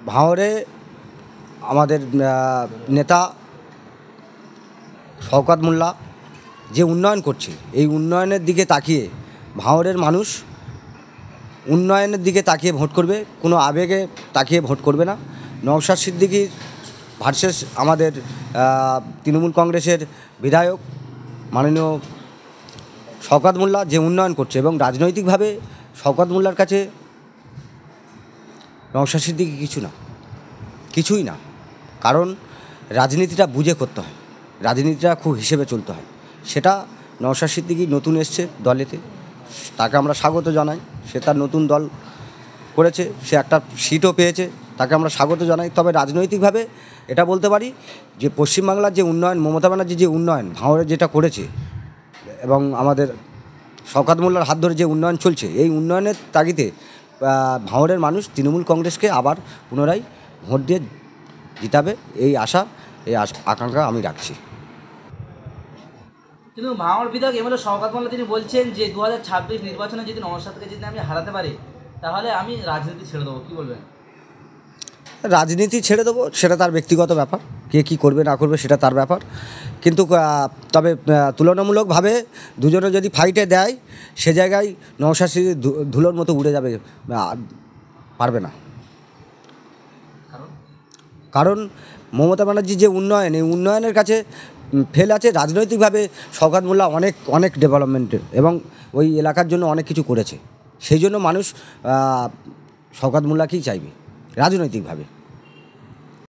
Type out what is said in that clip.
ভাঙড়ে আমাদের নেতা শওকত মোল্লা যে উন্নয়ন করছে, এই উন্নয়নের দিকে তাকিয়ে ভাঙড়ের মানুষ উন্নয়নের দিকে তাকিয়ে ভোট করবে, কোনো আবেগে তাকিয়ে ভোট করবে না। নওশাদ সিদ্দিকীর ভার্সেস আমাদের তৃণমূল কংগ্রেসের বিধায়ক মাননীয় শওকত মোল্লা যে উন্নয়ন করছে, এবং রাজনৈতিকভাবে শওকত মোল্লার কাছে নওশাদ সিদ্দিকী কিছুই না। কারণ রাজনীতিটা বুঝে করতে হয়, রাজনীতিটা খুব হিসেবে চলতে হয়। সেটা নওশাদ সিদ্দিকী নতুন এসছে দলেতে, তাকে আমরা স্বাগত জানাই। সে তার নতুন দল করেছে, সে একটা সিটও পেয়েছে, তাকে আমরা স্বাগত জানাই। তবে রাজনৈতিকভাবে এটা বলতে পারি যে পশ্চিমবাংলার যে উন্নয়ন, মমতা ব্যানার্জি যে উন্নয়ন ভাঙড়ে যেটা করেছে, এবং আমাদের শওকত মোল্লার হাত ধরে যে উন্নয়ন চলছে, এই উন্নয়নের তাগিদে ভাঙড়ের মানুষ তৃণমূল কংগ্রেসকে আবার পুনরায় ভোট দিয়ে জিতাবে, এই আকাঙ্ক্ষা আমি রাখছি। কিন্তু ভাঙড় বিধায়ক এমএলএ শওকত মোল্লা তিনি বলছেন যে 2026 নির্বাচনে যদি নওশাদকে যদি আমি হারাতে পারি তাহলে আমি রাজনীতি ছেড়ে দেবো, কী বলবেন? রাজনীতি ছেড়ে দেবো সেটা তার ব্যক্তিগত ব্যাপার, কে কী করবে না করবে সেটা তার ব্যাপার। কিন্তু তবে তুলনামূলকভাবে দুজনে যদি ফাইটে দেয়, সে জায়গায় নওশাদ সিদ্দিকী ধুলোর মতো উড়ে যাবে, পারবে না। কারণ মমতা ব্যানার্জির যে উন্নয়ন, এই উন্নয়নের কাছে ফেল আছে। রাজনৈতিকভাবে শওকত মোল্লা অনেক ডেভেলপমেন্টের এবং ওই এলাকার জন্য অনেক কিছু করেছে, সেই জন্য মানুষ শওকত মোল্লাকেই চাইবে রাজনৈতিকভাবে।